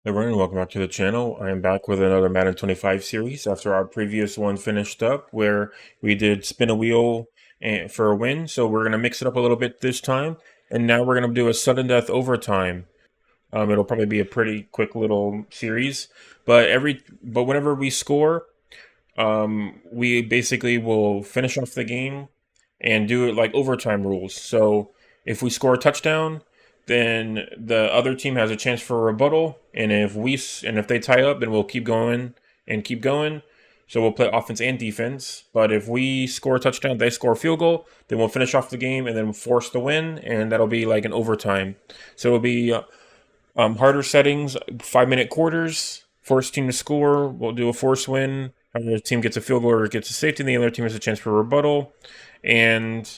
Hey everyone, welcome back to the channel. I am back with another Madden 25 series after our previous one finished up where we did spin a wheel for a win. So we're going to mix it up a little bit this time. And now we're going to do a sudden death overtime. It'll probably be a pretty quick little series. But whenever we score, we basically will finish off the game and do it like overtime rules. So if we score a touchdown, then the other team has a chance for a rebuttal, and if they tie up, then we'll keep going and keep going. So we'll play offense and defense. But if we score a touchdown, they score a field goal, then we'll finish off the game and then force the win, and that'll be like an overtime. So it'll be harder settings, 5-minute quarters. First team to score, we'll do a force win. The team gets a field goal or gets a safety, and the other team has a chance for a rebuttal. And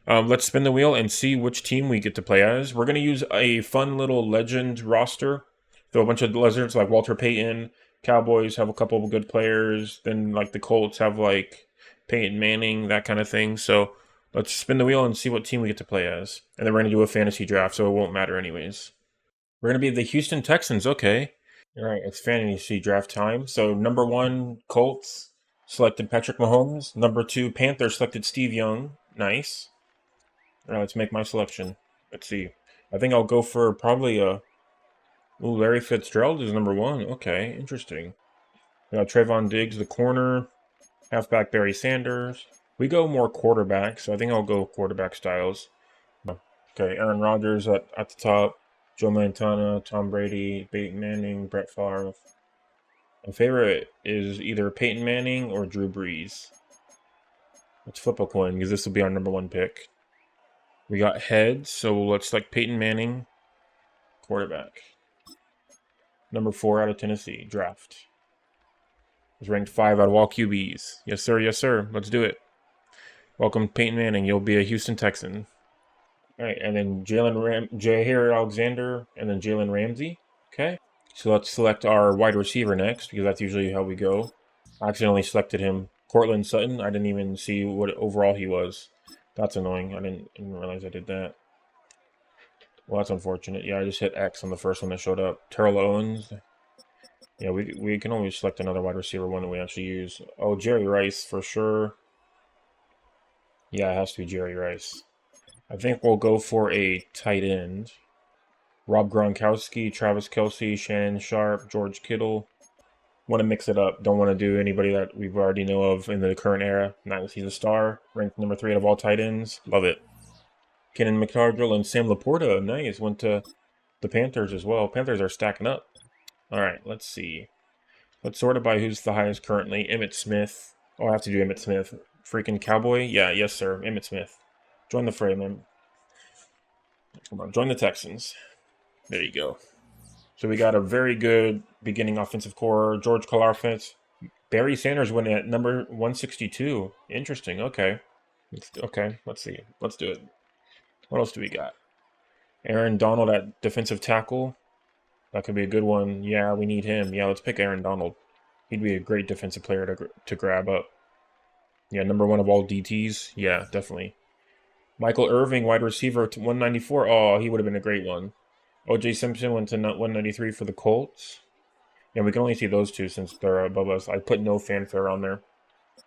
let's spin the wheel and see which team we get to play as. We're going to use a fun little legend roster. So a bunch of legends like Walter Payton. Cowboys have a couple of good players. Then like the Colts have like Payton Manning, that kind of thing. So let's spin the wheel and see what team we get to play as. And then we're going to do a fantasy draft, so it won't matter anyways. We're going to be the Houston Texans. Okay. All right, it's fantasy draft time. So number 1, Colts selected Patrick Mahomes. Number 2, Panthers selected Steve Young. Nice. All right, let's make my selection. Let's see. I think I'll go for probably a... Ooh, Larry Fitzgerald is number 1. Okay, interesting. We got Trayvon Diggs, the corner. Halfback Barry Sanders. We go more quarterback, so I think I'll go quarterback styles. Okay, Aaron Rodgers at the top. Joe Montana, Tom Brady, Peyton Manning, Brett Favre. My favorite is either Peyton Manning or Drew Brees. Let's flip a coin because this will be our number 1 pick. We got heads, so let's select Peyton Manning, quarterback. Number 4 out of Tennessee, draft. He's ranked 5 out of all QBs. Yes, sir, yes, sir. Let's do it. Welcome, Peyton Manning. You'll be a Houston Texan. All right, and then Jair Alexander, and then Jalen Ramsey. Okay. So let's select our wide receiver next, because that's usually how we go. I accidentally selected him. Cortland Sutton. I didn't even see what overall he was. That's annoying. I didn't realize I did that. Well, that's unfortunate. Yeah, I just hit X on the first one that showed up. Terrell Owens. Yeah, we can always select another wide receiver one that we actually use. Oh, Jerry Rice for sure. Yeah, it has to be Jerry Rice. I think we'll go for a tight end. Rob Gronkowski, Travis Kelce, Shannon Sharpe, George Kittle. Want to mix it up. Don't want to do anybody that we already know of in the current era. Not unless he's a star. Ranked number 3 out of all tight ends. Love it. Kenan McCardle and Sam Laporta. Nice. Went to the Panthers as well. Panthers are stacking up. All right, let's see. Let's sort it by who's the highest currently. Emmitt Smith. Oh, I have to do Emmitt Smith. Freaking Cowboy? Yeah, yes, sir. Emmitt Smith. Join the fray, man. Come on, join the Texans. There you go. So we got a very good beginning offensive core. George Karlaftis. Barry Sanders went at number 162. Interesting. Okay. Let's see. Let's do it. What else do we got? Aaron Donald at defensive tackle. That could be a good one. Yeah, we need him. Yeah, let's pick Aaron Donald. He'd be a great defensive player to grab up. Yeah, number 1 of all DTs. Yeah, definitely. Michael Irving, wide receiver, to 194. Oh, he would have been a great one. O.J. Simpson went to 193 for the Colts. Yeah, we can only see those two since they're above us. I put no fanfare on there.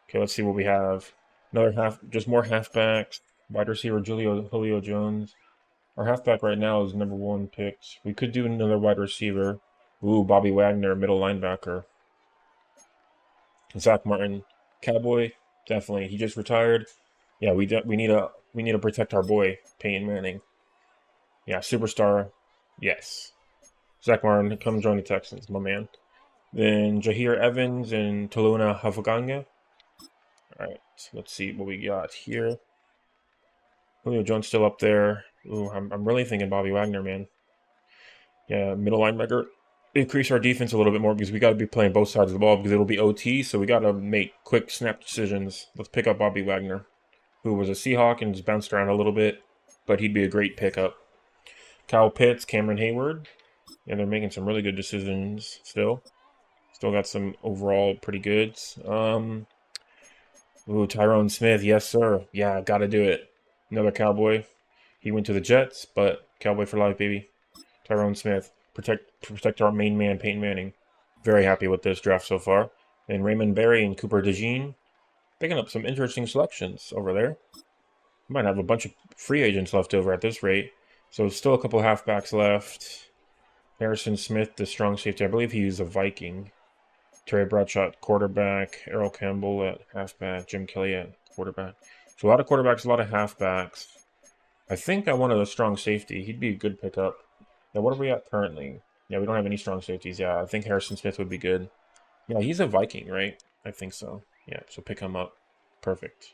Okay, let's see what we have. Just more halfbacks. Wide receiver, Julio Jones. Our halfback right now is number 1 picked. We could do another wide receiver. Ooh, Bobby Wagner, middle linebacker. Zach Martin, Cowboy, definitely. He just retired. Yeah, we need to protect our boy Peyton Manning. Yeah, superstar. Yes. Zach Martin, come join the Texans, my man. Then Jahir Evans and Taluna Hafaganga. All right, let's see what we got here. Julio Jones still up there. Ooh, I'm really thinking Bobby Wagner, man. Yeah, middle linebacker. Increase our defense a little bit more because we got to be playing both sides of the ball because it'll be OT, so we got to make quick snap decisions. Let's pick up Bobby Wagner, who was a Seahawk and just bounced around a little bit, but he'd be a great pickup. Kyle Pitts, Cameron Hayward. Yeah, they're making some really good decisions still. Still got some overall pretty goods. Tyrone Smith, yes sir. Yeah, gotta do it. Another Cowboy. He went to the Jets, but Cowboy for life, baby. Tyrone Smith. protect our main man, Payton Manning. Very happy with this draft so far. And Raymond Berry and Cooper DeJean picking up some interesting selections over there. Might have a bunch of free agents left over at this rate. So still a couple halfbacks left. Harrison Smith, the strong safety. I believe he's a Viking. Terry Bradshaw at quarterback. Errol Campbell at halfback. Jim Kelly at quarterback. So a lot of quarterbacks, a lot of halfbacks. I think I wanted a strong safety. He'd be a good pickup. Now, what are we at currently? Yeah, we don't have any strong safeties. Yeah, I think Harrison Smith would be good. Yeah, he's a Viking, right? I think so. Yeah, so pick him up. Perfect.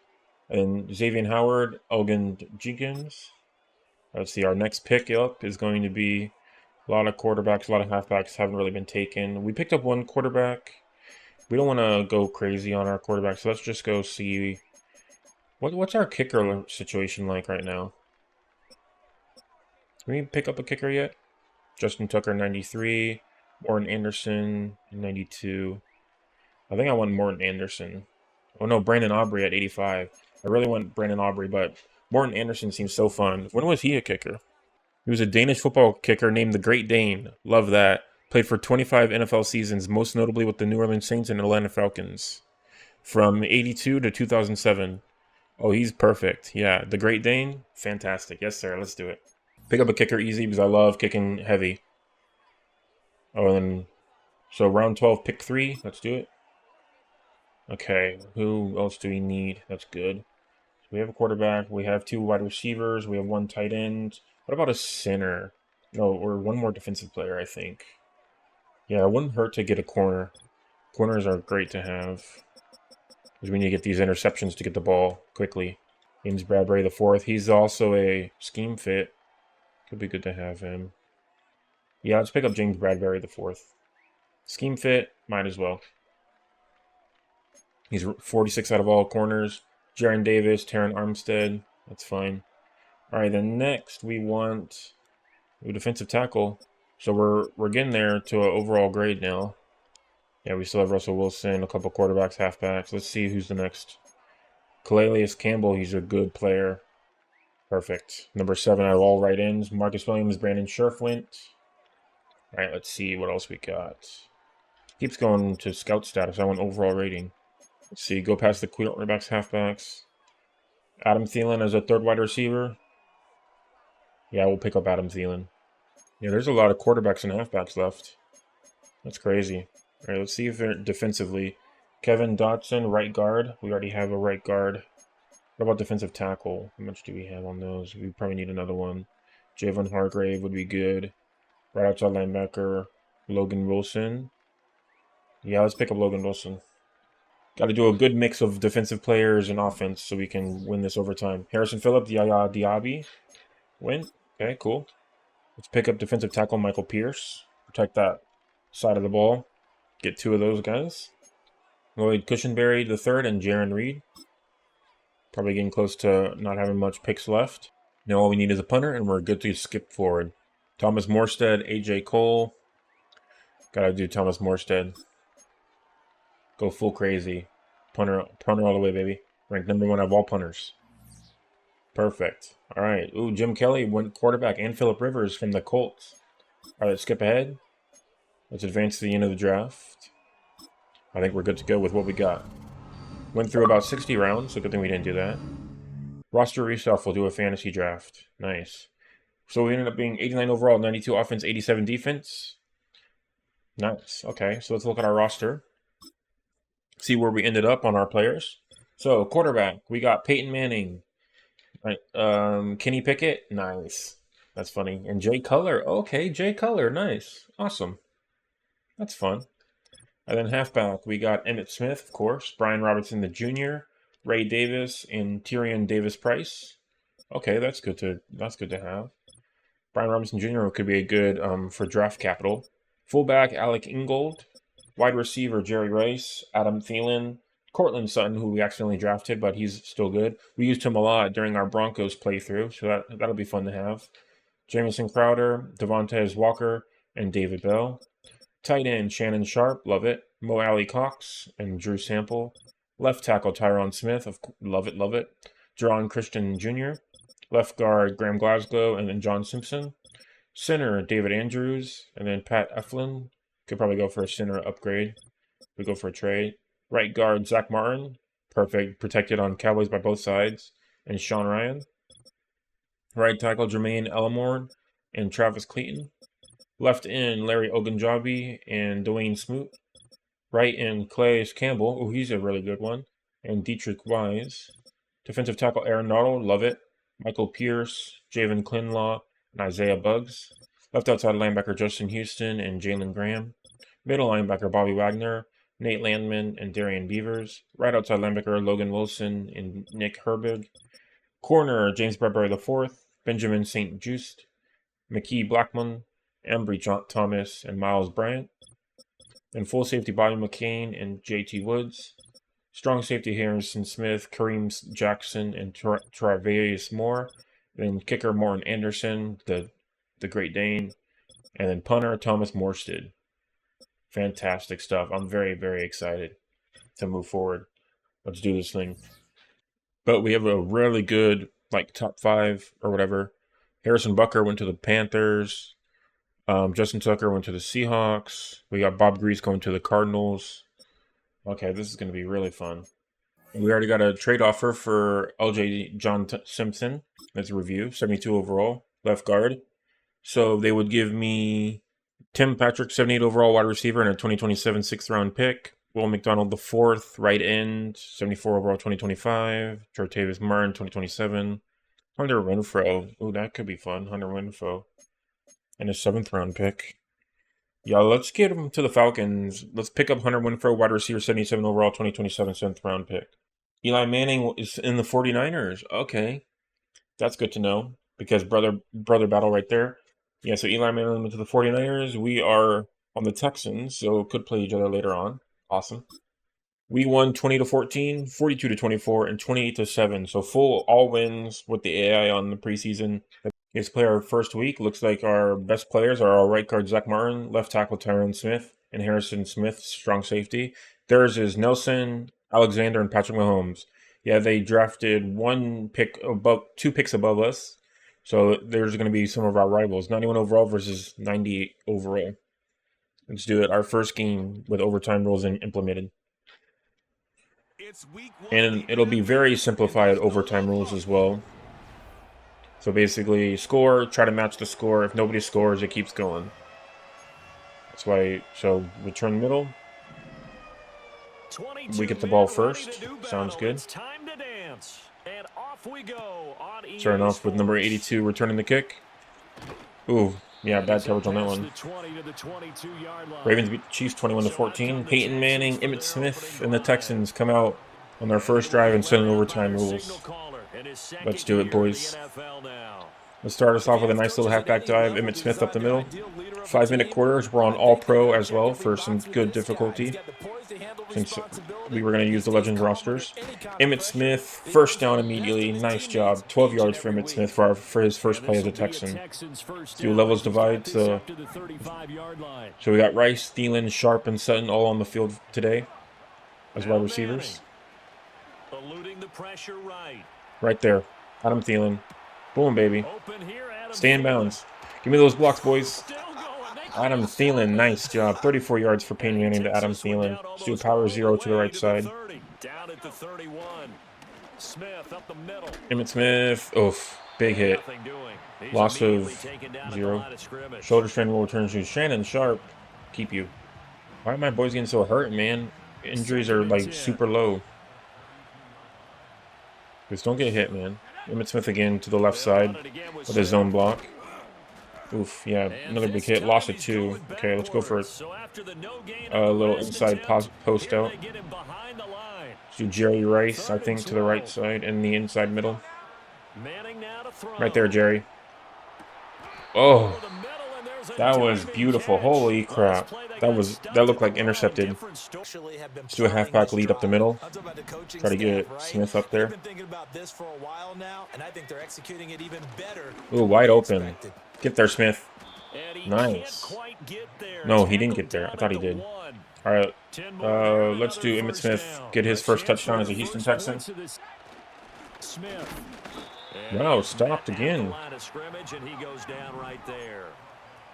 And Xavier Howard, Elgin Jenkins. Let's see, our next pick up is going to be a lot of quarterbacks, a lot of halfbacks haven't really been taken. We picked up one quarterback. We don't want to go crazy on our quarterback, so let's just go see what's our kicker situation like right now. Did we pick up a kicker yet? Justin Tucker, 93. Morton Anderson, 92. I think I want Morton Anderson. Oh no, Brandon Aubrey at 85. I really want Brandon Aubrey, but Morton Anderson seems so fun. When was he a kicker? He was a Danish football kicker named the Great Dane. Love that. Played for 25 NFL seasons, most notably with the New Orleans Saints and Atlanta Falcons. From 82 to 2007. Oh, he's perfect. Yeah, the Great Dane, fantastic. Yes, sir, let's do it. Pick up a kicker easy because I love kicking heavy. Oh, and so round 12, pick 3. Let's do it. Okay, who else do we need? That's good. So we have a quarterback. We have 2 wide receivers. We have 1 tight end. What about a center? No, or 1 more defensive player, I think. Yeah, it wouldn't hurt to get a corner. Corners are great to have. Because we need to get these interceptions to get the ball quickly. James Bradbury the 4th. He's also a scheme fit. Could be good to have him. Yeah, let's pick up James Bradbury the 4th. Scheme fit, might as well. He's 46 out of all corners. Jaron Davis, Taron Armstead. That's fine. All right, then next we want a defensive tackle. So we're getting there to an overall grade now. Yeah, we still have Russell Wilson, a couple quarterbacks, halfbacks. Let's see who's the next. Calais Campbell, he's a good player. Perfect. Number 7 out of all right ends. Marcus Williams, Brandon Scherf went. All right, let's see what else we got. Keeps going to scout status. I want overall rating. Let's see, go past the quarterbacks, halfbacks. Adam Thielen as a 3rd wide receiver. Yeah, we'll pick up Adam Thielen. Yeah, there's a lot of quarterbacks and halfbacks left. That's crazy. All right, let's see if they're defensively. Kevin Dotson, right guard. We already have a right guard. What about defensive tackle? How much do we have on those? We probably need another one. Javon Hargrave would be good. Right outside linebacker, Logan Wilson. Yeah, let's pick up Logan Wilson. Got to do a good mix of defensive players and offense so we can win this over time. Harrison Phillips, Yaya Diaby. Win. Okay, cool. Let's pick up defensive tackle Michael Pierce. Protect that side of the ball. Get 2 of those guys. Lloyd Cushenberry the 3rd and Jaron Reed. Probably getting close to not having much picks left. Now all we need is a punter and we're good to skip forward. Thomas Morstead, AJ Cole. Gotta do Thomas Morstead. Go full crazy. Punter all the way, baby. Ranked number 1 out of all punters. Perfect. All right. Ooh, Jim Kelly went quarterback and Phillip Rivers from the Colts. All right, let's skip ahead. Let's advance to the end of the draft. I think we're good to go with what we got. Went through about 60 rounds, so good thing we didn't do that. Roster reshuffle, do a fantasy draft. Nice. So we ended up being 89 overall, 92 offense, 87 defense. Nice. Okay, so let's look at our roster. See where we ended up on our players. So quarterback, we got Payton Manning. Right. Kenny Pickett, nice. That's funny. And Jay Cutler, okay, Jay Cutler, nice, awesome. That's fun. And then halfback, we got Emmitt Smith, of course, Brian Robinson the Jr., Ray Davis, and Tyrion Davis-Price. Okay, that's good to have. Brian Robinson Jr. could be a good for draft capital. Fullback, Alec Ingold. Wide receiver, Jerry Rice, Adam Thielen, Cortland Sutton, who we accidentally drafted, but he's still good. We used him a lot during our Broncos playthrough, so that'll be fun to have. Jamison Crowder, Devontae Walker, and David Bell. Tight end, Shannon Sharpe, love it. Mo Alley Cox and Drew Sample. Left tackle, Tyron Smith, love it, love it. Jerron Christian Jr. Left guard, Graham Glasgow, and then John Simpson. Center, David Andrews, and then Pat Eflin. Could probably go for a center upgrade. We go for a trade. Right guard, Zach Martin. Perfect. Protected on Cowboys by both sides. And Sean Ryan. Right tackle, Jermaine Elmore and Travis Clayton. Left end, Larry Ogunjobi and Dwayne Smoot. Right end, Calais Campbell. Oh, he's a really good one. And Dietrich Wise. Defensive tackle, Aaron Donald. Love it. Michael Pierce, Javen Clinlaw, and Isaiah Buggs. Left outside linebacker, Justin Houston and Jalen Graham. Middle linebacker, Bobby Wagner, Nate Landman, and Darian Beavers. Right outside linebacker, Logan Wilson and Nick Herbig. Corner, James Bradbury IV, Benjamin St. Just, McKee Blackmon, Ambry Thomas, and Miles Bryant. And full safety, Bobby McCain and JT Woods. Strong safety, Harrison Smith, Kareem Jackson, and Travis Moore. Then kicker, Morton Anderson, the Great Dane. And then punter, Thomas Morstead. Fantastic stuff. I'm very, very excited to move forward. Let's do this thing. But we have a really good, like, top 5 or whatever. Harrison Butker went to the Panthers. Justin Tucker went to the Seahawks. We got Bob Grease going to the Cardinals. Okay, this is going to be really fun. We already got a trade offer for LJ John Simpson. Let's review. 72 overall, left guard. So they would give me Tim Patrick, 78 overall wide receiver, and a 2027 6th round pick. Will McDonald the 4th, right end, 74 overall 2025. Jartavis Martin, 2027. Hunter Renfrow. Ooh, that could be fun. Hunter Renfrow. And a 7th round pick. Yeah, let's get him to the Falcons. Let's pick up Hunter Renfrow, wide receiver, 77 overall 2027 7th round pick. Eli Manning is in the 49ers. Okay. That's good to know. Because brother battle right there. Yeah, so Eli Manning went to the 49ers. We are on the Texans, so could play each other later on. Awesome. We won 20-14, 42-24, and 28-7. So full all wins with the AI on the preseason. Let's play our first week. Looks like our best players are our right guard, Zach Martin, left tackle, Tyron Smith, and Harrison Smith, strong safety. Theirs is Nelson, Alexander, and Patrick Mahomes. Yeah, they drafted 2 picks above us. So there's going to be some of our rivals. 91 overall versus 98 overall. Let's do it. Our first game with overtime rules implemented. And it'll be very simplified overtime rules as well. So basically, score, try to match the score. If nobody scores, it keeps going. That's why, so return middle. We get the ball first. Sounds good. Starting off with number 82 returning the kick. Ooh, yeah, bad coverage on that one. Ravens beat the Chiefs 21-14. Payton Manning, Emmitt Smith, and the Texans come out on their first drive and send overtime rules. Let's do it, boys. Let's start us off with a nice little halfback dive. Emmitt Smith up the middle. 5-minute quarters. We're on all pro as well for some good difficulty, since we were going to use the Legends rosters. Emmitt Smith, first down immediately. Nice job. 12 yards for Emmitt Smith for his first play as a Texan. Do levels divide. So we got Rice, Thielen, Sharpe, and Sutton all on the field today as wide receivers. Right there. Adam Thielen. Boom, baby. Stay in bounds. Give me those blocks, boys. Adam Thielen, nice job. 34 yards for Payton Manning to Adam Thielen. Let's do a power 0 to the right side. Emmitt Smith. Oof. Big hit. Loss of 0. Shoulder strain will return to Shannon Sharpe. Keep you. Why are my boys getting so hurt, man? Injuries are like super low. Just don't get hit, man. Emmitt Smith again to the left side with a zone block. Oof, yeah, another big hit. Loss of 2. Okay, let's go for a little inside post out. Let's do Jerry Rice, I think, to the right side and the inside middle. Right there, Jerry. Oh, that was beautiful. Holy crap. That looked like intercepted. Let's do a halfback lead up the middle. Try to get Smith up there. Ooh, wide open. Get there, Smith. Nice. No, he didn't get there. I thought he did. All right. Let's do Emmitt Smith get his first touchdown as a Houston Texan. Wow, stopped again.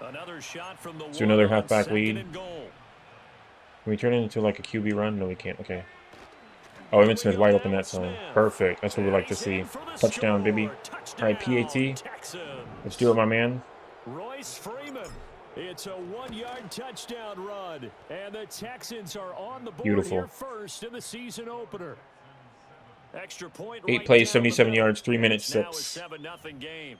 Another shot from the Let's do another one on halfback second lead. and goal. Can we turn it into like a QB run? No, we can't. Okay. Oh, Emmitt Smith wide open that time. Perfect. That's what we like to see. Touchdown, baby. All right, PAT. Let's do it, my man. Royce Freeman. It's a 1-yard touchdown run, and the Texans are on the board Beautiful. here first in the season opener. Extra point 8 right plays, down the 77 middle. yards, 3 minutes, Now a 6. 7-0 game.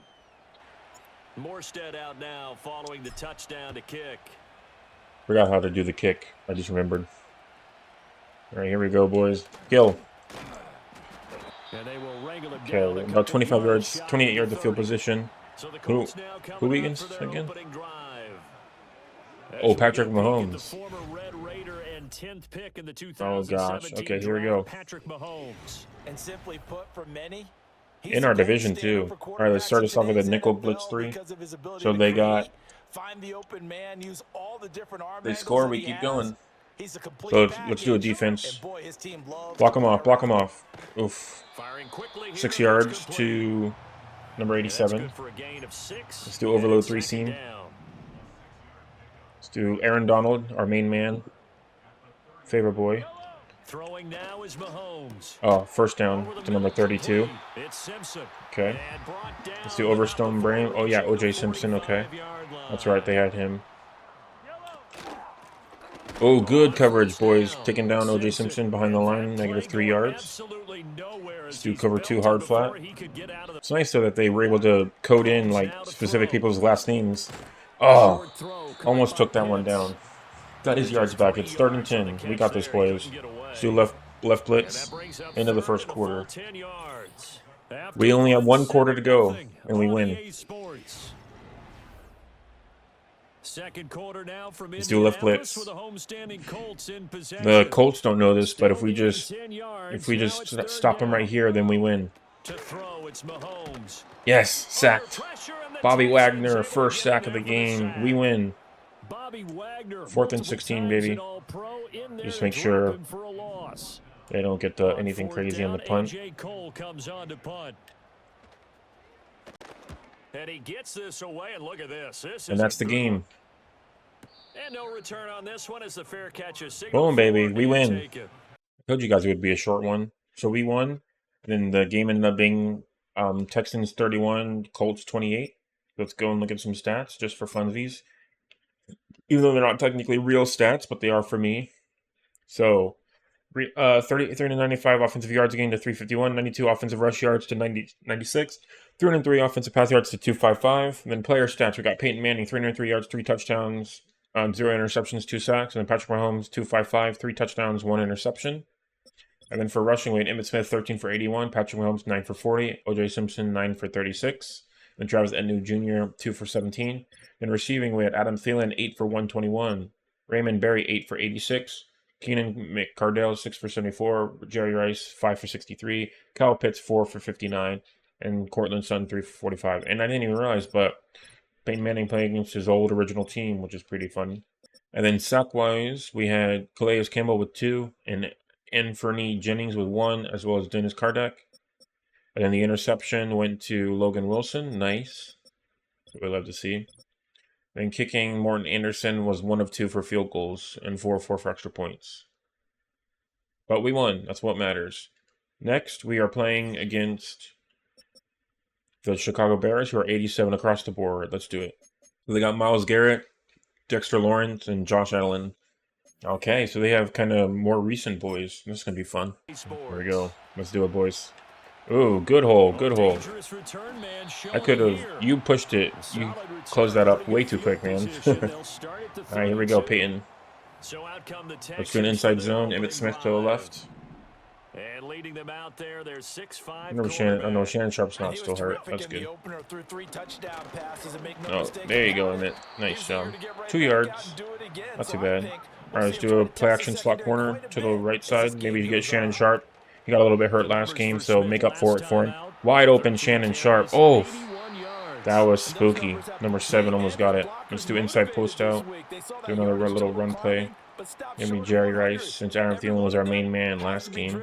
Morstead out now following the touchdown to kick. Forgot how to do the kick. I just remembered. All right, here we go, boys. Kill. And they will wrangle it Okay, down about 25 yards, 28 yards of field position. So the Who Colts now coming we out against for their again? opening drive. Oh, As we Patrick get a peek at the Mahomes. former Red Raider and 10th pick in the Oh, gosh. 2017 Okay, here we draft, go. Patrick Mahomes. And simply put, for many, In our division, too. All right, let's start us off with a nickel blitz 3. So they got... They score, we keep going. So let's do a defense. Block them off, block them off. Oof. 6 yards to number 87. Let's do overload 3 seam. Let's do Aaron Donald, our main man. Favorite boy. Throwing now is Mahomes. Oh, first down to number 32. Okay. Let's do Overstone Brain. Oh, yeah, O.J. Simpson. Okay. That's right, they had him. Oh, good coverage, boys. Taking down O.J. Simpson behind the line, negative 3 yards. Let's do cover 2 hard flat. It's nice, though, that they were able to code in, like, specific people's last names. Oh, almost took that one down. Got his yards back. It's 3rd and 10. We got this, boys. Let's do left blitz into the first quarter. We only have 1 quarter to go, and we win. Let's do left blitz. The Colts don't know this, but if we just stop them right here, then we win. Yes, sacked. Bobby Wagner, first sack of the game. We win. 4th and 16, baby. Just make sure they don't get anything crazy on the punt. And he gets this away, and look at this. And that's the game. And no return on this one as the fair catch is signaled. Boom, baby. We win. I told you guys it would be a short one. So we won. Then the game ended up being Texans 31, Colts 28. Let's go and look at some stats just for funsies. Even though they're not technically real stats, but they are for me. So, 33 to 95 offensive yards gained to 351, 92 offensive rush yards to 96, 303 offensive pass yards to 255. And then player stats, we got Payton Manning, 303 yards, 3 touchdowns, 0 interceptions, 2 sacks. And then Patrick Mahomes, 255, 3 touchdowns, 1 interception. And then for rushing, we had Emmitt Smith, 13 for 81, Patrick Mahomes, 9 for 40, O.J. Simpson, 9 for 36. Then Travis Etienne Jr., 2 for 17. In receiving, we had Adam Thielen, 8 for 121. Raymond Berry, 8 for 86. Keenan McCardell, 6 for 74. Jerry Rice, 5 for 63. Kyle Pitts, 4 for 59. And Cortland Sutton, 3 for 45. And I didn't even realize, but Peyton Manning playing against his old original team, which is pretty funny. And then sack-wise, we had Calais Campbell with 2. And Anfernee Jennings with 1, as well as Dennis Kardak. And then the interception went to Logan Wilson. Nice. That's what we love to see. Then kicking, Morton Anderson was 1 of 2 for field goals and 4 of 4 for extra points. But we won. That's what matters. Next, we are playing against the Chicago Bears, who are 87 across the board. Let's do it. They got Myles Garrett, Dexter Lawrence, and Josh Allen. Okay, so they have kind of more recent boys. This is going to be fun. Here we go. Let's do it, boys. Ooh, good hole, good hole. I could have, you pushed it. You closed that up way too quick, man. All right, here we go, Peyton. Let's do an inside zone. Emmitt Smith to the left. And leading them out there's 6'5". Remember Shannon, oh no, Shannon Sharpe's not still hurt. That's good. Oh, there you go, Emmitt. Nice job. 2 yards. Not too bad. All right, let's do a play action slot corner to the right side. Maybe you get Shannon Sharpe. He got a little bit hurt last game, so make up for it for him. Wide open Shannon Sharpe. Oh, that was spooky. Number 7 almost got it. Let's do inside post out. Do another little run play. Maybe Jerry Rice, since Aaron Thielen was our main man last game.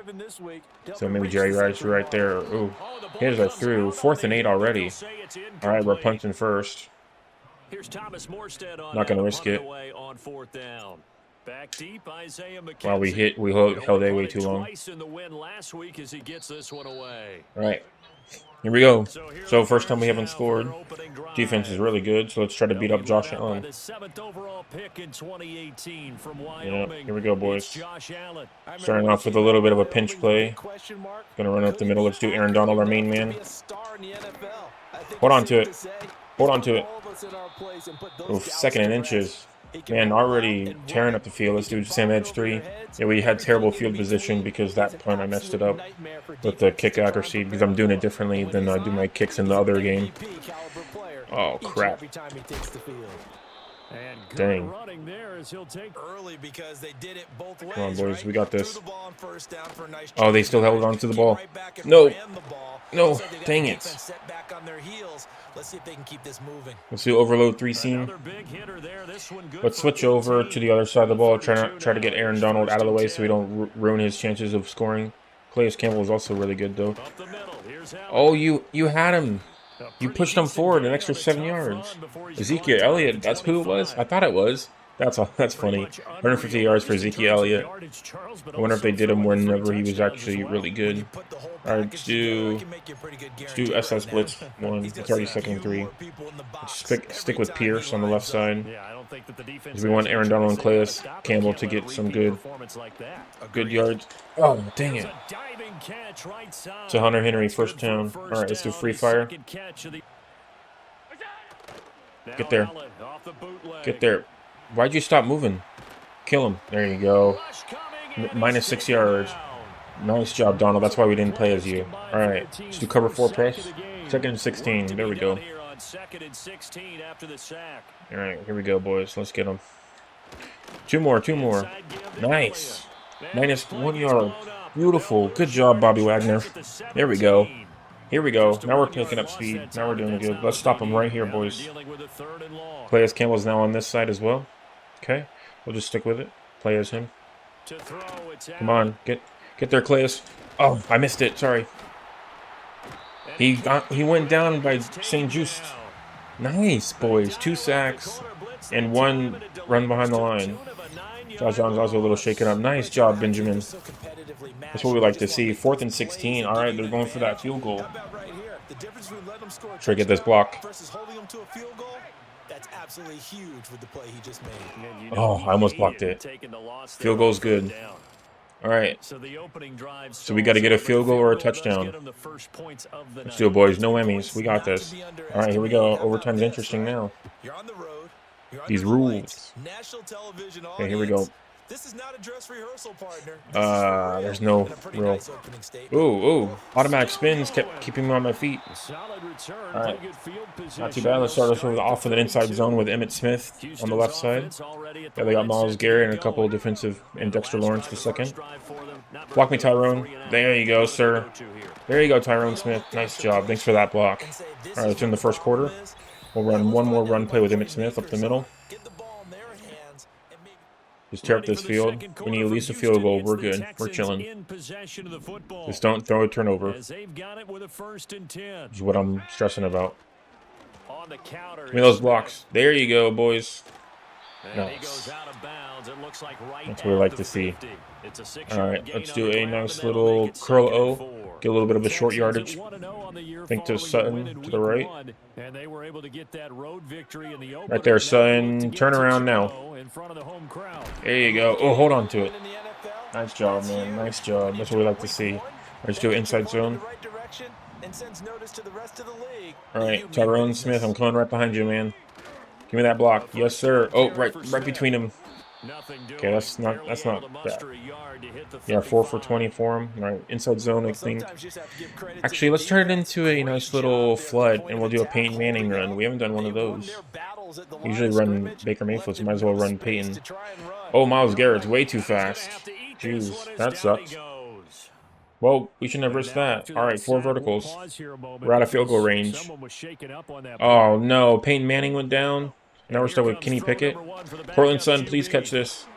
So maybe Jerry Rice right there. Ooh, here's our through. 4th and 8 already. All right, we're punting first. Here's Thomas Morstead on Not gonna risk it. on fourth down. Back deep, Isaiah McKenzie. Wow, we held A way too long. Twice in the win last week as he gets this one away. All right, here we go. So first time we haven't scored. Defense is really good, so let's try to beat up Josh Allen. The 7th overall pick in 2018 from Yeah, Wyoming. here we go, boys. It's Josh Allen. Starting off with a little bit of a pinch play. Gonna run up the middle. Let's do Aaron Donald, our main man. Hold on to it. Hold on to it. Oof, 2nd and inches. Man, already tearing up the field. Let's do Sam Edge 3. Yeah, we had terrible field position because that point I messed it up with the kick accuracy because I'm doing it differently than I do my kicks in the other game. Oh, crap. Dang. Come on, boys. We got this. Oh, they still held on to the ball. No. No. Dang it. Let's do overload 3 seam. Let's switch over to the other side of the ball. Try to get Aaron Donald out of the way so we don't ruin his chances of scoring. Calais Campbell is also really good, though. Oh, you had him. You pushed him forward an extra 7 yards. Ezekiel Elliott, that's who it was? I thought it was. That's funny. 150 yards for Ezekiel Elliott. I wonder if they did him whenever he was actually really good. All right, let's do SS Blitz 1. It's already 2nd and 3. Let's stick with Pierce on the left side. Because we want Aaron Donald and Calais Campbell to get some good yards. Oh, dang it. To Hunter Henry, 1st down. All right, let's do free fire. Get there. Get there. Why'd you stop moving? Kill him. There you go. Minus 6 yards. Nice job, Donald. That's why we didn't play as you. All right. Let's do cover 4 press. 2nd and 16. There we go. All right. Here we go, boys. Let's get them. 2 more. 2 more. Nice. Minus 1 yard. Beautiful. Good job, Bobby Wagner. There we go. Here we go. Now we're picking up speed. Now we're doing good. Let's stop him right here, boys. Calais Campbell's now on this side as well. Okay. We'll just stick with it. Play as him. Come on. Get there, Calais. Oh, I missed it. Sorry. He went down by St. Just. Nice, boys. 2 sacks and 1 run behind the line. Josh Allen's also a little shaken up. Nice job, Benjamin. That's what we like to see. 4th and 16. All right, they're going for that field goal. Try to get this block. Oh, I almost blocked it. Field goal's good. All right. So we got to get a field goal or a touchdown. Let's do it, boys. No Emmys. We got this. All right, here we go. Overtime's interesting now. These rules. Okay, here we go. This is not a dress rehearsal, partner. There's no real. Ooh. Automatic spins kept keeping me on my feet. All right. Not too bad. Let's start us off with an inside zone with Emmitt Smith on the left side. Yeah, they got Myles Garrett and a couple of defensive and Dexter Lawrence the 2nd. Block me, Tyrone. There you go, sir. There you go, Tyrone Smith. Nice job. Thanks for that block. All right, let's end the 1st quarter. We'll run 1 more run play with Emmitt Smith up the middle. Just tear up this field. We need at least a field goal. We're good. We're chilling. Just don't throw a turnover. This is what I'm stressing about. Give me those blocks. There you go, boys. Nice. That's what we like to see. All right, let's do a nice little curl O. Get a little bit of a short yardage. Think to Sutton to the right. Right there, Sutton. Turn around now. There you go. Oh, hold on to it. Nice job, man. Nice job. That's what we like to see. Let's do inside zone. All right, Tyrone Smith, I'm coming right behind you, man. Give me that block. Yes, sir. Oh, right between him. Okay, that's not bad. Yeah, 4 for 20 for him. All right, inside zone, I think. Actually, let's turn it into a nice little flood, and we'll do a Payton Manning run. We haven't done one of those. Usually run Baker Mayfield, so might as well run Payton. Oh, Myles Garrett's way too fast. Jeez, that sucks. Well, we shouldn't have risked that. All right, 4 verticals. We're out of field goal range. Oh, no. Payton Manning went down. Now we're stuck with Kenny Pickett. Portland Sun, please catch this.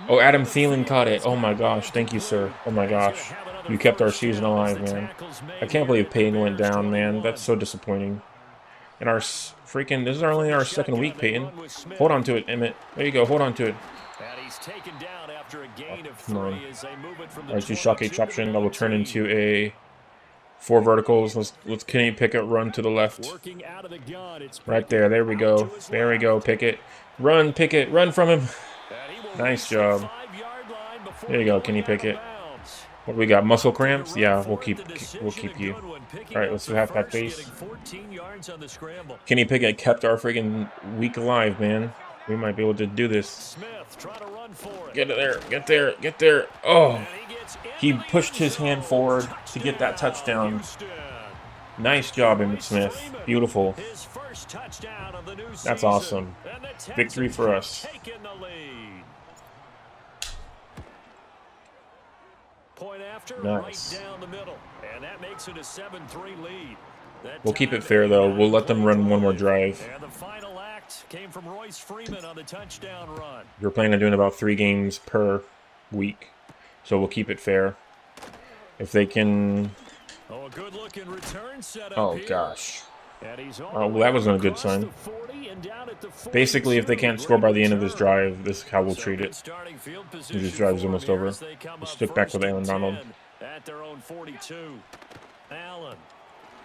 Oh, Adam Thielen caught it. Oh, my gosh. Thank you, sir. Oh, my gosh. You kept our season alive, man. I can't believe Payton went down, man. That's so disappointing. And our freaking, this is only our second week, Peyton. Hold on to it, Emmitt. There you go. Hold on to it. And he's taken down after a gain of Come on. 3 as they move it from the All right, do shock 22 to option. the That will turn 19. into a 4 verticals. Let's Kenny Pickett run to the left. Working out of the gun, it's Right there. There we go. There we go, Pickett. Run, Pickett. Run from him. Nice job. There you go, Kenny Pickett. What do we got? Muscle cramps? Yeah, we'll keep you. All right, let's do halfback base. Kenny Pickett kept our freaking week alive, man. We might be able to do this. Get there, get there, get there. Oh, he pushed his hand forward to get that touchdown. Nice job, Emmitt Smith. Beautiful. That's awesome. Victory for us. Nice. We'll keep it fair, though. We'll let them run one more drive. And the final act came from Royce Freeman on the touchdown run. We're planning on doing about 3 games per week, so we'll keep it fair. If they can... Oh, a good-looking return setup. Oh, here. Gosh. Oh, well, that wasn't a good sign. Basically, if they can't score by the end of this drive, this is how we'll treat it. This drive's almost over. We'll stick back with Aaron Donald. At their own 42. Allen.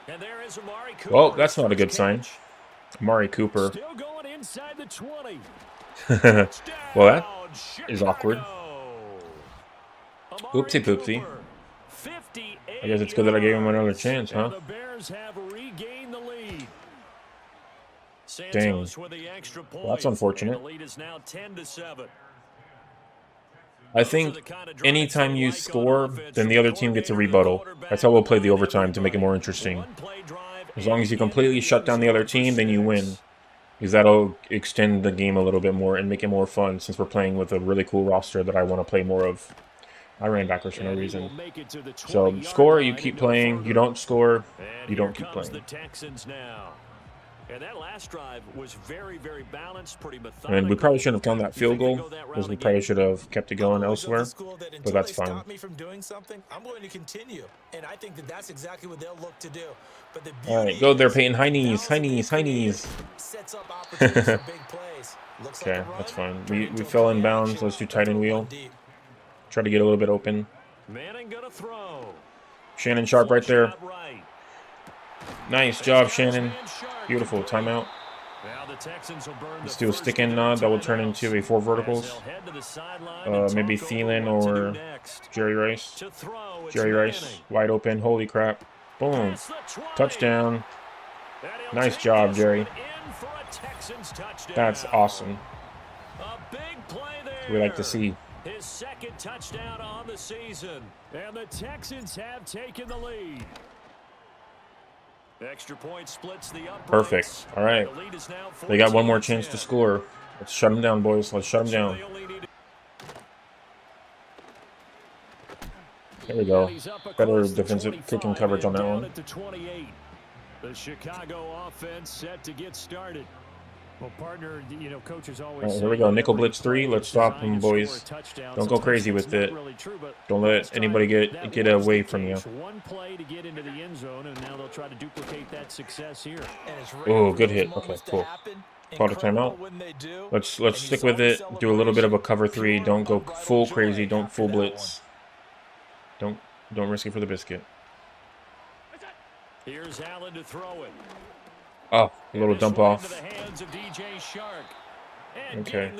And there is Amari Cooper. Well, that's not a good sign. Amari Cooper. Still going inside the 20. Well, that is awkward. Oopsie poopsie. I guess it's good that I gave him another chance, huh? The Bears have regained the lead. Dang. With the extra point. Well, that's unfortunate. The lead is now 10-7. I think anytime you score, then the other team gets a rebuttal. That's how we'll play the overtime to make it more interesting. As long as you completely shut down the other team, then you win. Because that'll extend the game a little bit more and make it more fun, since we're playing with a really cool roster that I want to play more of. I ran backwards for no reason. So, score, you keep playing. You don't score, you don't keep playing. The Texans now. And that last drive was very, very balanced, pretty methodical. And we probably shouldn't have done that field goal, because we probably should have kept it going elsewhere. But that's fine. I'm going to continue, and I think that that's exactly what they'll look to do. But the all right, go there, Peyton. High knees, high knees, high knees. Okay, that's fine. We fell in bounds. Let's do tight end wheel. Try to get a little bit open. Manning gonna throw. Shannon Sharpe right there. Nice job, Shannon. Beautiful. Timeout. Let's do a stick and nod that will turn into a 4 verticals. Maybe Thielen or Jerry Rice. Jerry Rice. Wide open. Holy crap. Boom. Touchdown. Nice job, Jerry. That's awesome. We like to see. His second touchdown on the season. And the Texans have taken the lead. Extra point splits the uprights. Perfect. All right. They got one more chance to score. Let's shut them down, boys. Let's shut them down. There we go. Better defensive kicking coverage on that one. The Chicago offense set to get started. Well, partner, you know, coaches always. All right, here we go. Nickel blitz 3. Let's stop them, boys. Don't go crazy with it. Don't let anybody get away from you. One play to get into the end zone, and now they'll try to duplicate that success here. Oh, good hit. Okay, cool. Call a timeout. Let's stick with it. Do a little bit of a cover 3. Don't go full crazy. Don't full blitz. Don't risk it for the biscuit. Here's Allen to throw it. Oh, a little dump off. Okay.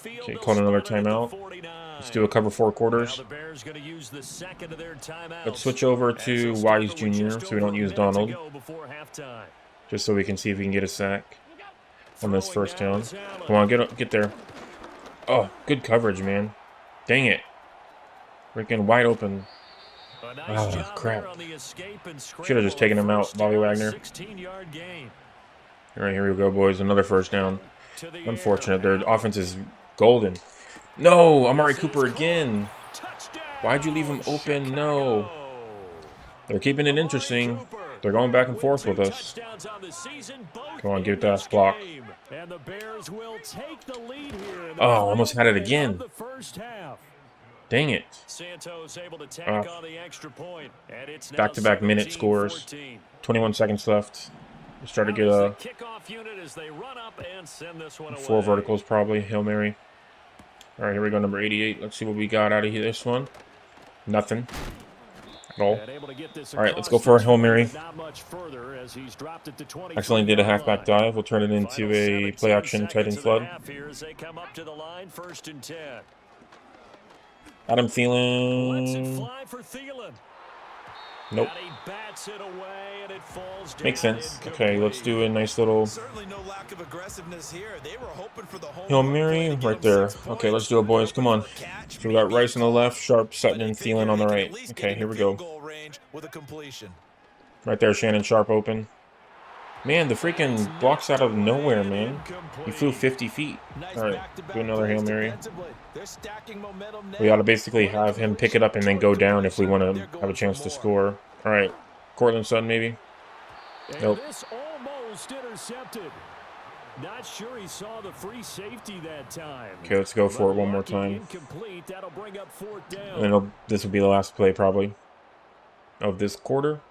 Okay, call another timeout. Let's do a cover 4 quarters. Let's switch over to Wise Jr. so we don't use Donald. Just so we can see if we can get a sack on this first down. Come on, get there. Oh, good coverage, man. Dang it. Freaking wide open. Oh, crap. Should have just taken him out, Bobby Wagner. All right, here we go, boys. Another first down. Unfortunate. Their offense is golden. No, Amari Cooper again. Why'd you leave him open? No. They're keeping it interesting. They're going back and forth with us. Come on, get that block. Oh, almost had it again. Dang it. Back-to-back minute scores. 21 seconds left. Let's try to get a kickoff unit as they run up and send this one away. 4 verticals probably. Hail Mary. All right, here we go. Number 88. Let's see what we got out of here. This one. Nothing. At all. All right, let's go for a Hail Mary. Accidentally did a halfback dive. We'll turn it into a play action tight end flood. Adam Thielen. Nope. Makes sense. Okay, let's do a nice little Hail Mary right there. Okay, let's do it, boys. Come on. So we got Rice on the left, Sharpe, Sutton, and Thielen on the right. Okay, here we go. Right there, Shannon Sharpe open. Man, the freaking block's out of nowhere, man. He flew 50 feet. All right, do another Hail Mary. We ought to basically have him pick it up and then go down if we want to have a chance to score. All right, Cortland Sutton maybe. Nope. Not sure he saw the free safety that time. Okay, let's go for it one more time. And then this will be the last play probably of this quarter.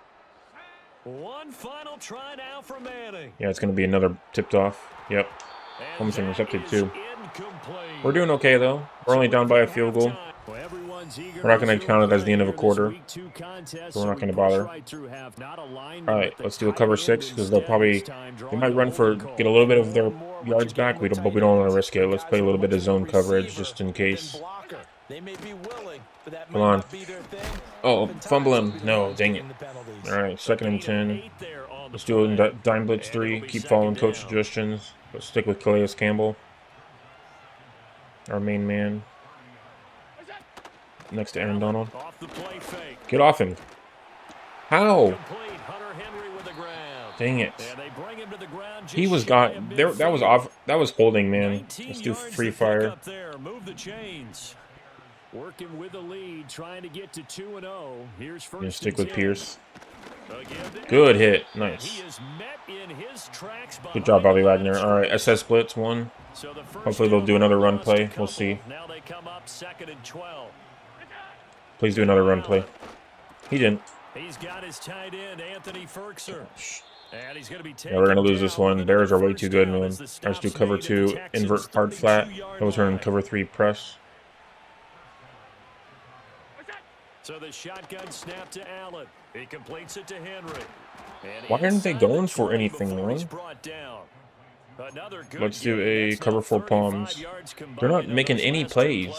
One final try now for Manning. Yeah, it's going to be another tipped off. Yep. Almost intercepted too. We're doing okay though. We're only down by a field goal. We're not going to count it as the end of a quarter, so we're not going to bother. All right, let's do a cover 6 because they might run for get a little bit of their yards back. But we don't want to risk it. Let's play a little bit of zone coverage just in case. Come on. Oh, fumble him. No, dang it. All right, 2nd and 10. Let's do a dime blitz 3. Keep following coach suggestions. Let's stick with Calais Campbell, our main man. Next to Aaron Donald. Get off him. How? Dang it. He was got there. That was off. That was holding, man. Let's do free fire. Working with the lead, trying to get to 2-0. Here's first. Gonna stick with Pierce. Good hit. Nice. Good job, Bobby Wagner. All right, SS blitz 1. Hopefully they'll do another run play. We'll see. Now they come up 2nd and 12. Please do another run play. He didn't. He's got his tight end, Anthony Ferkser. And he's going to be yeah, we're going to lose this one. Bears are way too good, man. Let's do cover 2, invert hard flat. We'll turn cover 3 press. So the shotgun snap to Allen. He completes it to Henry. Why aren't they going for anything, man? Let's do a cover 4 palms. They're not making any plays.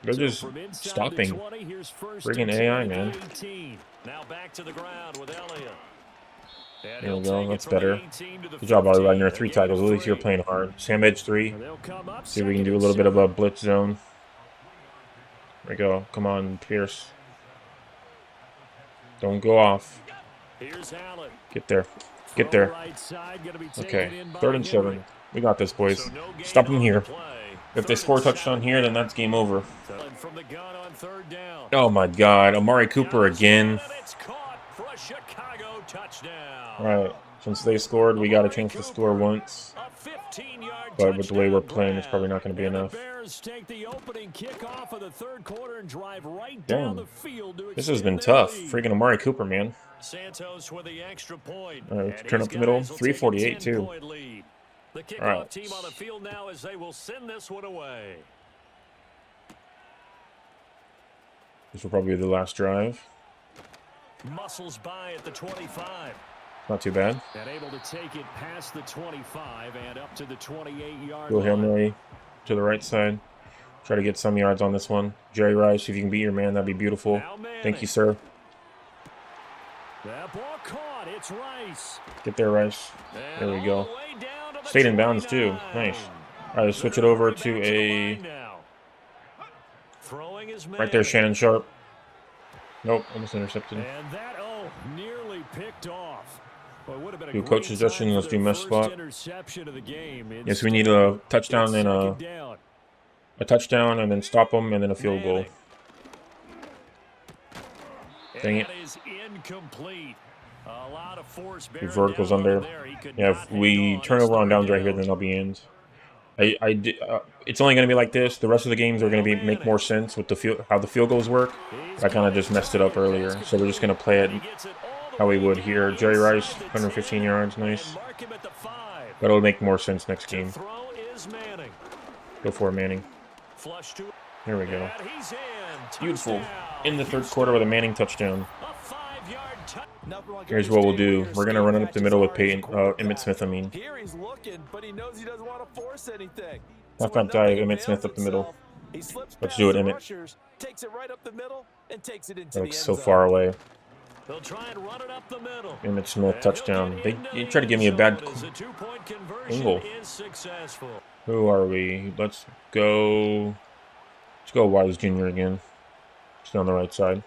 They're just stopping. Friggin' AI, man. There we go. That's better. Good job, Bobby Wagner. 3 tackles. At least you're playing hard. Sam Edge 3. See if we can do a little bit of a blitz zone. There we go. Come on, Pierce. Don't go off. Get there. Get there. Okay, 3rd and 7. We got this, boys. Stop them here. If they score a touchdown here, then that's game over. Oh my God, Amari Cooper again. All right, since they scored, we got a chance to score once. But with the way we're playing, it's probably not going to be enough. Damn, this has been tough. Freaking Amari Cooper, man. Santos with the extra point. All right, turn up the middle. 3:48 too. The kickoff team on the field now as they will send this one away. This will probably be the last drive. Muscles by at the 25. Not too bad. And able to take it past the 25 and up to the 28-yard Go Hail Mary to the right side. Try to get some yards on this one. Jerry Rice, if you can beat your man, that'd be beautiful. Thank you, sir. That ball caught. It's Rice. Get there, Rice. There we go. Stayed in bounds, too. Nice. All right, let's switch it over to a... Right there, Shannon Sharpe. Nope, almost intercepted. And that, nearly picked off. Do coach suggestion. Let's do mesh spot. Yes, we need a touchdown and a touchdown, and then stop them, and then a field goal. Dang it. Two verticals under. Yeah, if we turn over on downs right here, then they'll be ends. It's only going to be like this. The rest of the games are going to make more sense with the how the field goals work. I kind of just messed it up earlier, so we're just going to play it how we would here. Jerry Rice, 115 yards, nice. Mark him at the 5. That'll make more sense next To game. throw is Manning. Go for it, Manning. Flush to. Here we go. And he's in. Beautiful. Touchdown. In the third quarter with a Manning touchdown. A 5-yard touchdown. Here's what we'll do. We're going to run it up the middle with Emmitt Smith, I mean. Here he's looking, but he knows he doesn't want to force anything. Half-back dive, Emmitt Smith up the middle. Let's do it, Emmitt. Takes it right up the middle and takes it into That the looks end so zone. far away. They'll try and run it up the middle. Emmitt Smith, touchdown. They try to give me a bad angle. Who are we? Let's go. Let's go Wise Jr. again. Stay on the right side.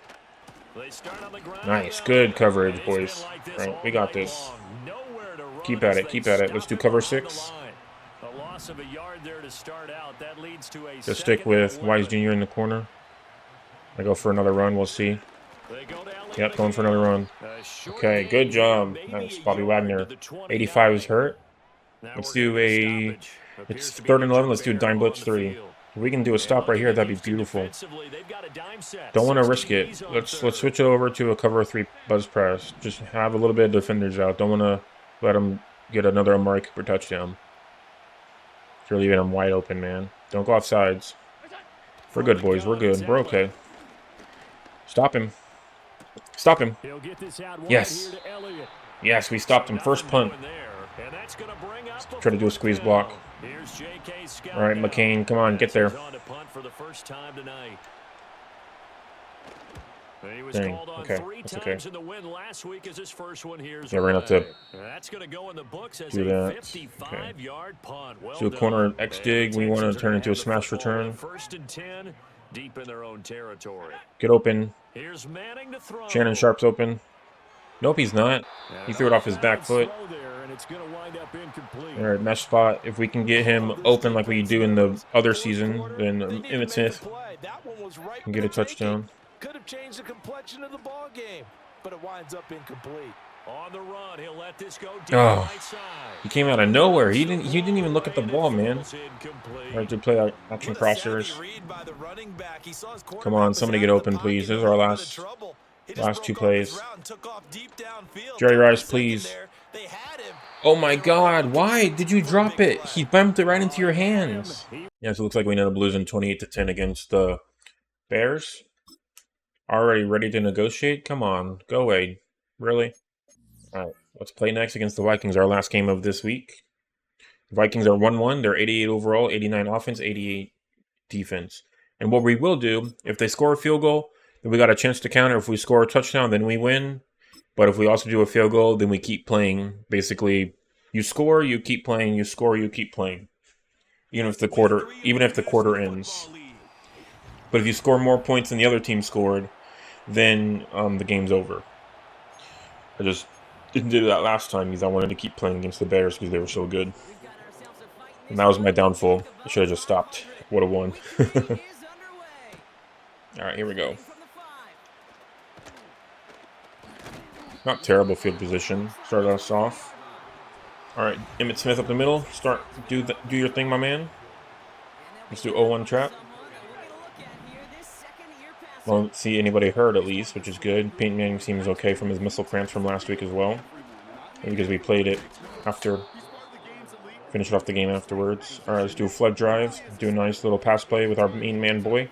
Nice. Good coverage, boys. All right, we got this. Keep at it. Keep at it. Let's do cover 6. Just stick with Wise Jr. in the corner. I go for another run. We'll see. Yep, going for another run. Okay, good job. Nice. Bobby Wagner. 85 is hurt. Let's do a... It's 3rd and 11. Let's do a dime blitz 3. If we can do a stop right here, that'd be beautiful. Don't want to risk it. Let's switch it over to a cover 3 buzz press. Just have a little bit of defenders out. Don't want to let them get another Amari Cooper touchdown. You're leaving them wide open, man. Don't go off sides. We're good, boys. We're good. We're okay. Stop him. Stop him. Yes. Yes, we stopped him. First punt. Try to do a squeeze block. All right, McCain, come on, get there. Dang, okay, that's okay. Yeah, we're going to have to do that. Okay. Do a corner X dig. We want to turn into a smash return. Deep in their own territory. Get open. Here's Manning to throw. Shannon Sharpe's open. Nope, he's not. He threw it off his back foot. All right, mesh spot. If we can get him open like we do in the other season, then Emmitt Smith can get a touchdown. Could have changed the complexion of the ball game, but it winds up incomplete. On the run, he'll let this go deep right side. He came out of nowhere. He didn't even look at the ball, man. All right, to play action crossers. Come on, somebody get open, please. This is our last 2 plays. Jerry Rice, please. Oh my God! Why did you drop it? He bumped it right into your hands. Yeah, so it looks like we ended up losing 28-10 against the Bears. Already ready to negotiate? Come on, go away. Really? All right, let's play next against the Vikings, our last game of this week. The Vikings are 1-1. They're 88 overall, 89 offense, 88 defense. And what we will do, if they score a field goal, then we got a chance to counter. If we score a touchdown, then we win. But if we also do a field goal, then we keep playing. Basically, you score, you keep playing. You score, you keep playing. Even if the quarter ends. But if you score more points than the other team scored, then the game's over. I just didn't do that last time because I wanted to keep playing against the Bears because they were so good. And that was my downfall. I should have just stopped. Would have won. All right, here we go. Not terrible field position. Start us off. All right, Emmitt Smith up the middle. Do your thing, my man. Let's do 0-1 trap. Won't see anybody hurt, at least, which is good. Payton Manning seems okay from his muscle cramps from last week as well. Maybe because we played it after. Finish off the game afterwards. All right, let's do a flood drive. Do a nice little pass play with our mean man boy.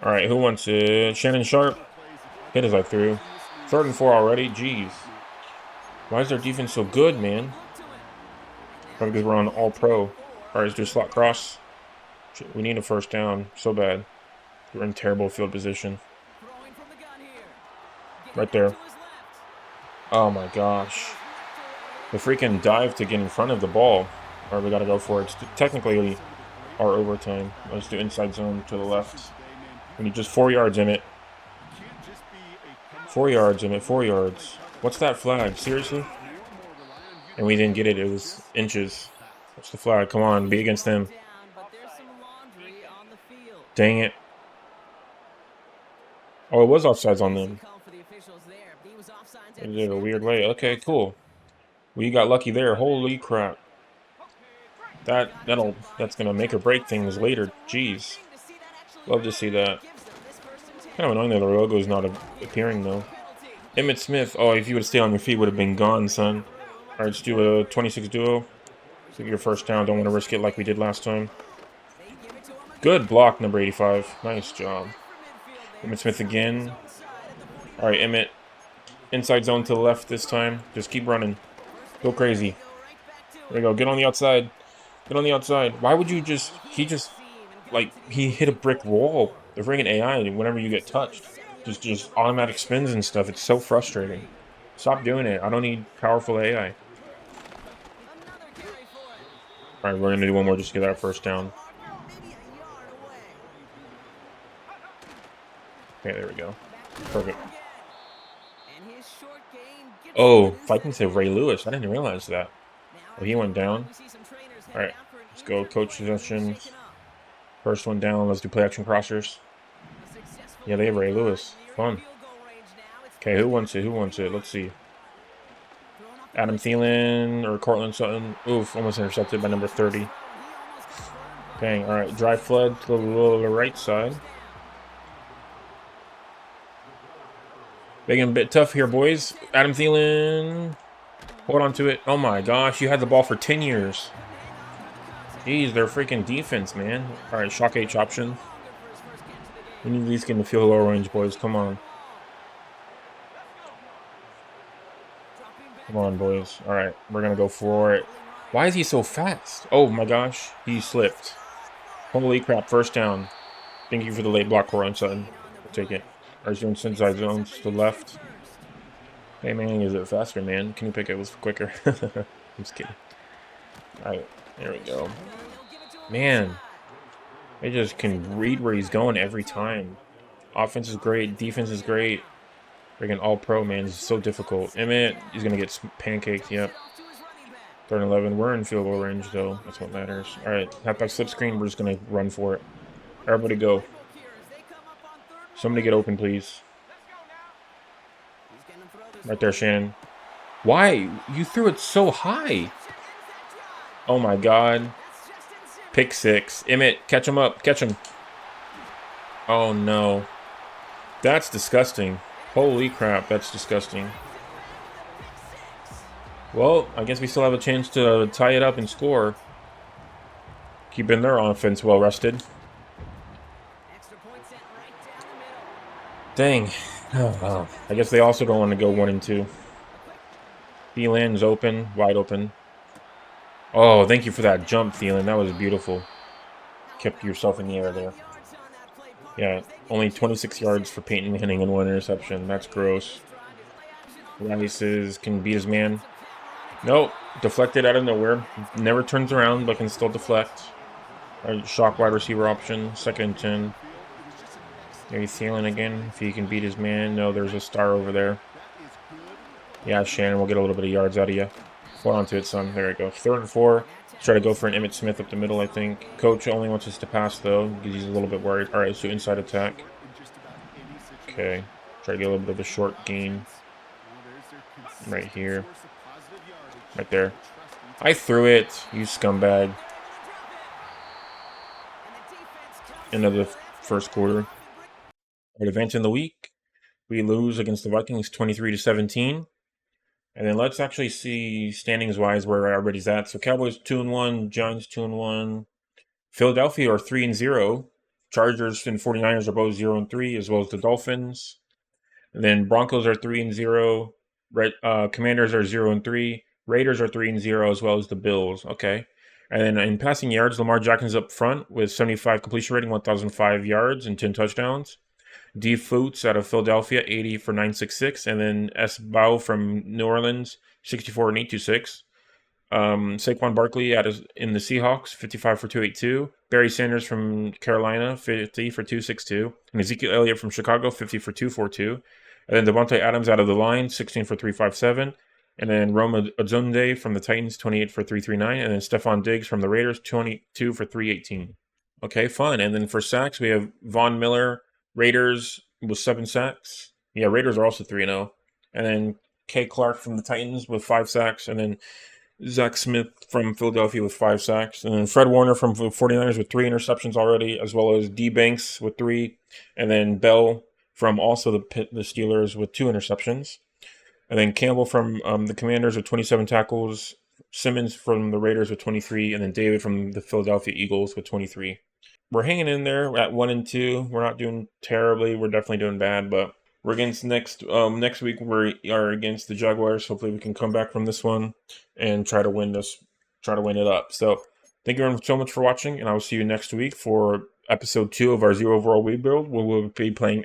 All right, who wants it? Shannon Sharpe. Hit as I threw. 3rd and 4 already. Jeez. Why is their defense so good, man? Probably because we're on all-pro. All right, let's do a slot cross. We need a first down so bad. We're in terrible field position. Right there. Oh my gosh. The freaking dive to get in front of the ball. All right, we got to go for it. It's technically our overtime. Let's do inside zone to the left. We need just 4 yards in it. 4 yards in it. 4 yards. What's that flag? Seriously? And we didn't get it. It was inches. What's the flag? Come on, be against them. Dang it. Oh, it was offsides on them. They did a weird way. Okay, cool. We got lucky there. Holy crap. That's gonna make or break things later. Jeez. Love to see that. Kind of annoying that the logo is not appearing though. Emmitt Smith. Oh, if you would stay on your feet, would have been gone, son. All right, let's do a 26 duo. Get your first down. Don't want to risk it like we did last time. Good block, number 85. Nice job. Emmitt Smith again. All right, Emmitt. Inside zone to the left this time. Just keep running. Go crazy. There you go. Get on the outside. Get on the outside. Why would you just... he hit a brick wall. The freaking AI, whenever you get touched. Just automatic spins and stuff. It's so frustrating. Stop doing it. I don't need powerful AI. Alright, we're going to do one more just to get our first down. Okay, there we go. Perfect. Oh, Vikings have Ray Lewis. I didn't realize that. Oh, he went down. Alright, let's go. Coach suggestion. First one down. Let's do play action crossers. Yeah, they have Ray Lewis. Fun. Okay, who wants it? Who wants it? Let's see. Adam Thielen or Cortland Sutton. Oof, almost intercepted by number 30. Dang, alright. Drive flood to the right side. Making a bit tough here, boys. Adam Thielen. Hold on to it. Oh my gosh, you had the ball for 10 years. Jeez, they're freaking defense, man. Alright, shock H option. We need at least get in the field goal range, boys. Come on. Come on, boys. Alright, we're going to go for it. Why is he so fast? Oh my gosh, he slipped. Holy crap, first down. Thank you for the late block, Cortland Sutton. We'll take it. Our zone inside zones to the left. Hey, Manning, is it faster, man? Can you pick it was quicker? I'm just kidding. Alright, there we go. Man, they just can read where he's going every time. Offense is great. Defense is great. Freaking all-pro, man. It's so difficult. Emmitt, he's going to get pancaked. Yep. 3rd and 11. We're in field goal range, though. That's what matters. All right. Halfback slip screen. We're just going to run for it. Everybody go. Somebody get open, please. Right there, Shannon. Why? You threw it so high. Oh, my God. Pick 6. Emmitt, catch him up. Catch him. Oh, no. That's disgusting. Holy crap, that's disgusting. Well, I guess we still have a chance to tie it up and score. Keeping their offense well rested. Dang. Oh, I guess they also don't want to go 1 and 2. Thielen's open, wide open. Oh, thank you for that jump, Thielen. That was beautiful. Kept yourself in the air there. Yeah, only 26 yards for Payton Manning and 1 interception. That's gross. Rice can beat his man. Nope. Deflected out of nowhere. Never turns around, but can still deflect. Right, shock wide receiver option. 2nd and 10. Maybe Thielen again, if he can beat his man. No, there's a star over there. Yeah, Shannon, we'll get a little bit of yards out of you. Hold on to it, son. There we go. 3rd and 4. Try to go for an Emmitt Smith up the middle, I think. Coach only wants us to pass, though, because he's a little bit worried. All right, let's do inside attack. Okay. Try to get a little bit of a short gain. Right here. Right there. I threw it, you scumbag. End of the first quarter. Our event in the week. We lose against the Vikings 23-17. And then let's actually see standings-wise where everybody's at. So Cowboys 2-1, Giants 2-1, Philadelphia are 3-0. Chargers and 49ers are both 0-3, as well as the Dolphins. And then Broncos are 3-0. Commanders are 0-3. Raiders are 3-0, as well as the Bills. Okay. And then in passing yards, Lamar Jackson's up front with 75 completion rating, 1,005 yards and 10 touchdowns. D. Foots out of Philadelphia, 80 for 966. And then S. Bao from New Orleans, 64 and 826. Saquon Barkley in the Seahawks, 55 for 282. Barry Sanders from Carolina, 50 for 262. And Ezekiel Elliott from Chicago, 50 for 242. And then Devontae Adams out of the line, 16 for 357. And then Roma Odunze from the Titans, 28 for 339. And then Stephon Diggs from the Raiders, 22 for 318. Okay, fun. And then for sacks, we have Von Miller, Raiders with 7 sacks. Yeah, Raiders are also 3-0. And then K. Clark from the Titans with 5 sacks. And then Zach Smith from Philadelphia with 5 sacks. And then Fred Warner from 49ers with 3 interceptions already, as well as D. Banks with 3. And then Bell from also the Steelers with 2 interceptions. And then Campbell from the Commanders with 27 tackles, Simmons from the Raiders with 23, and then David from the Philadelphia Eagles with 23. We're hanging in there at 1-2. We're not doing terribly. We're definitely doing bad, but we're against next week. We are against the Jaguars. Hopefully, we can come back from this one and try to win it up. So, thank you so much for watching, and I will see you next week for episode 2 of our Zero Overall Rebuild. We will be playing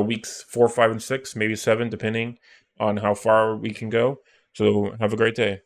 weeks 4, 5, and 6, maybe 7, depending on how far we can go. So, have a great day.